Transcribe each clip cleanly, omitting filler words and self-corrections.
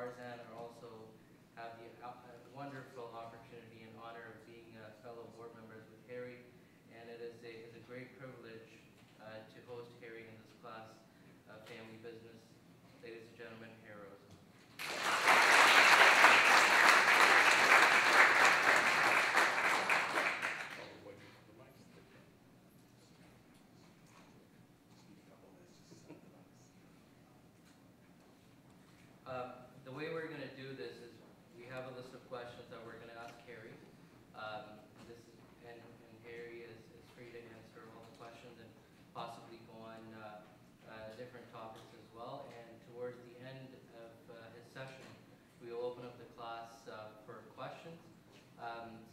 Tarzan are also have the wonderful opportunity and honor of being fellow board members with Harry, and it is a great privilege to host Harry in this class of family business. Ladies and gentlemen, Harry Rosen. The way we're going to do this is we have a list of questions that we're going to ask Harry. And Harry is free to answer all the questions and possibly go on different topics as well. And towards the end of his session, we will open up the class for questions.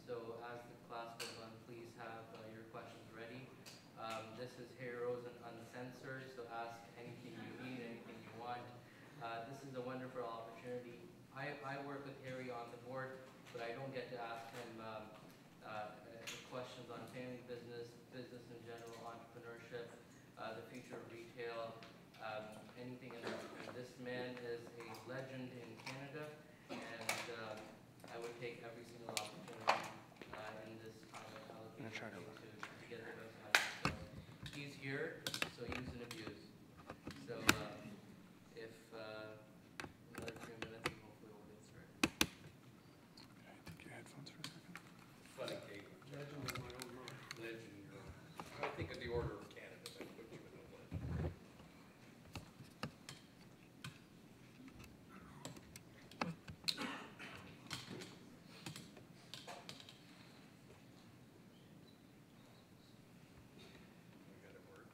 So as the class goes on, please have your questions ready. This is Harry Rosen Uncensored, so ask anything you need, anything you want. This is a wonderful opportunity. I work with Harry on the board, but I don't get to ask him questions on family business, business in general, entrepreneurship, the future of retail, anything in between. This man is a legend in Canada, and I would take every single opportunity in this time of allocation to get the best out of him. So he's here, so use and abuse. So if another 3 minutes, and hopefully we'll get started. Take your headphones for a second. Funny, Kate. Legend in my own mind. Legend in your own. I think of the Order of Canada, that put you in the legend. I got a word.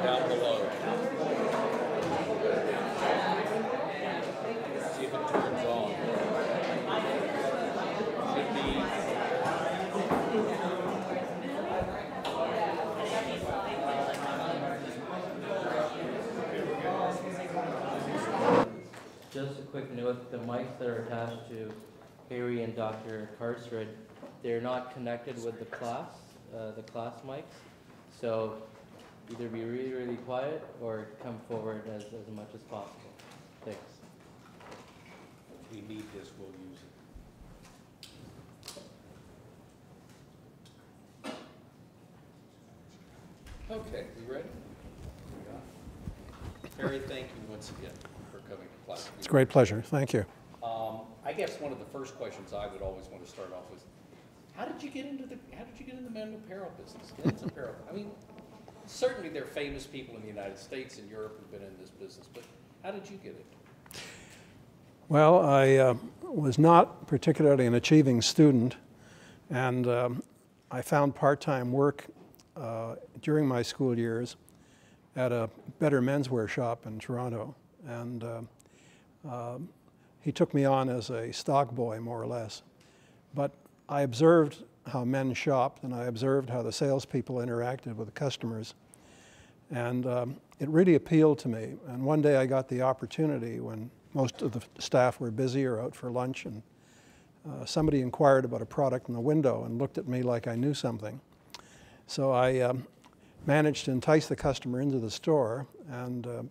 Down below. See if it turns on. Should be. Just a quick note, the mics that are attached to Harry and Dr. Carstred, they're not connected with the class mics. So either be really, really quiet or come forward as much as possible. Thanks. If we need this, we'll use it. Okay, you ready? Harry, thank you once again for coming to class. It's a great pleasure. Thank you. I guess one of the first questions I would always want to start off with, how did you get into the men's apparel business? Men's apparel. I mean, certainly there are famous people in the United States and Europe who've been in this business, but how did you get it? Well, I was not particularly an achieving student, and I found part-time work during my school years at a better menswear shop in Toronto, and he took me on as a stock boy, more or less. But I observed how men shopped, and I observed how the salespeople interacted with the customers, and it really appealed to me. And one day I got the opportunity when most of the staff were busy or out for lunch, and somebody inquired about a product in the window and looked at me like I knew something. So I managed to entice the customer into the store and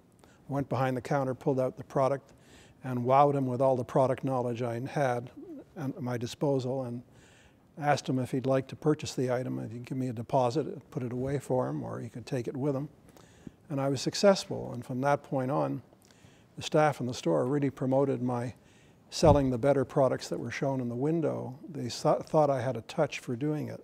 went behind the counter, pulled out the product, and wowed him with all the product knowledge I had at my disposal, and asked him if he'd like to purchase the item, if he'd give me a deposit, put it away for him, or he could take it with him. And I was successful, and from that point on, the staff in the store really promoted my selling the better products that were shown in the window. They thought I had a touch for doing it.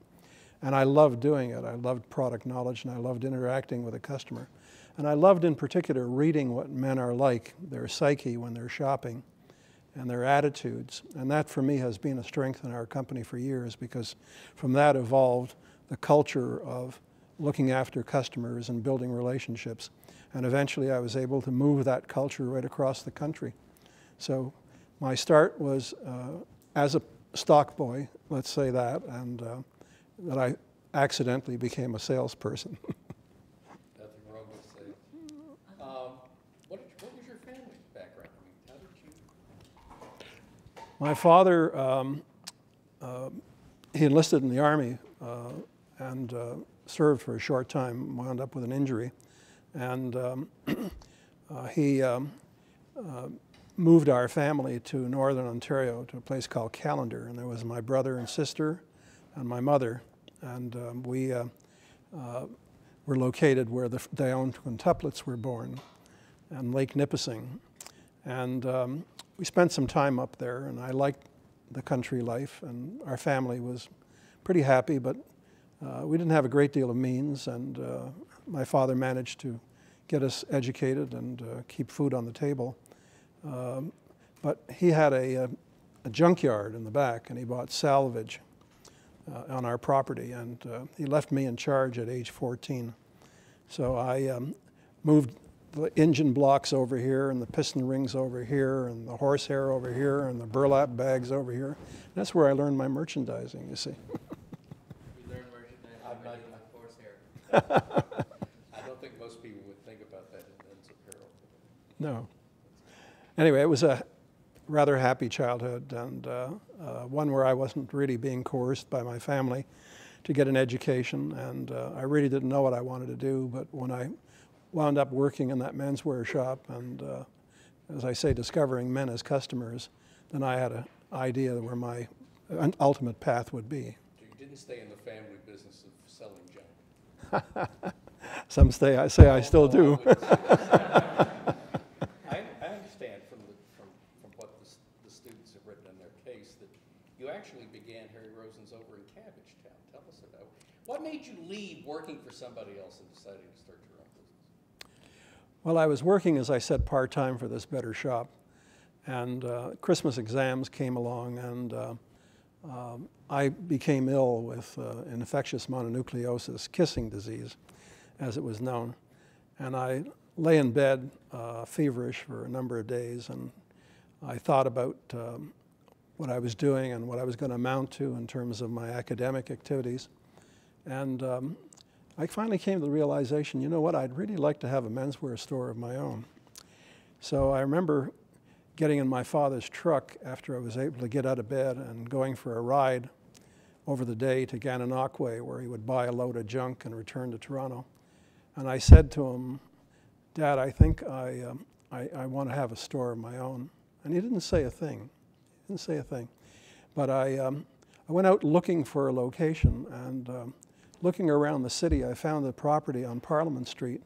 And I loved doing it. I loved product knowledge, and I loved interacting with a customer. And I loved in particular reading what men are like, their psyche when they're shopping, and their attitudes. And that for me has been a strength in our company for years, because from that evolved the culture of looking after customers and building relationships. And eventually I was able to move that culture right across the country. So my start was as a stock boy, let's say that, and that I accidentally became a salesperson. Nothing wrong with sales. What was your family background? I mean, how did you? My father he enlisted in the Army and served for a short time, wound up with an injury. And he moved our family to northern Ontario to a place called Callander. And there was my brother and sister and my mother. And we were located where the Daon quintuplets were born, and Lake Nipissing. And we spent some time up there, and I liked the country life, and our family was pretty happy, but we didn't have a great deal of means, and my father managed to get us educated and keep food on the table. But he had a junkyard in the back, and he bought salvage on our property, and he left me in charge at age 14. So I moved the engine blocks over here, and the piston rings over here, and the horsehair over here, and the burlap bags over here. And that's where I learned my merchandising, you see. You learned merchandising when you with horsehair. I don't think most people would think about that in men's apparel. No. Anyway, it was a rather happy childhood, and one where I wasn't really being coerced by my family to get an education, and I really didn't know what I wanted to do, but when I wound up working in that menswear shop and, as I say, discovering men as customers, then I had an idea where my ultimate path would be. So you didn't stay in the family business of selling junk? Some say I still do. I understand from what the students have written in their case that you actually began Harry Rosen's over in Cabbagetown. Tell us about what made you leave working for somebody else and deciding to start your own business? Well, I was working, as I said, part-time for this better shop, and Christmas exams came along, and I became ill with infectious mononucleosis, kissing disease, as it was known. And I lay in bed feverish for a number of days, and I thought about what I was doing and what I was going to amount to in terms of my academic activities. And I finally came to the realization, you know what, I'd really like to have a menswear store of my own. So I remember getting in my father's truck after I was able to get out of bed and going for a ride over the day to Gananoque, where he would buy a load of junk and return to Toronto. And I said to him, Dad, I think I want to have a store of my own. And he didn't say a thing. He didn't say a thing. But I went out looking for a location, and looking around the city, I found a property on Parliament Street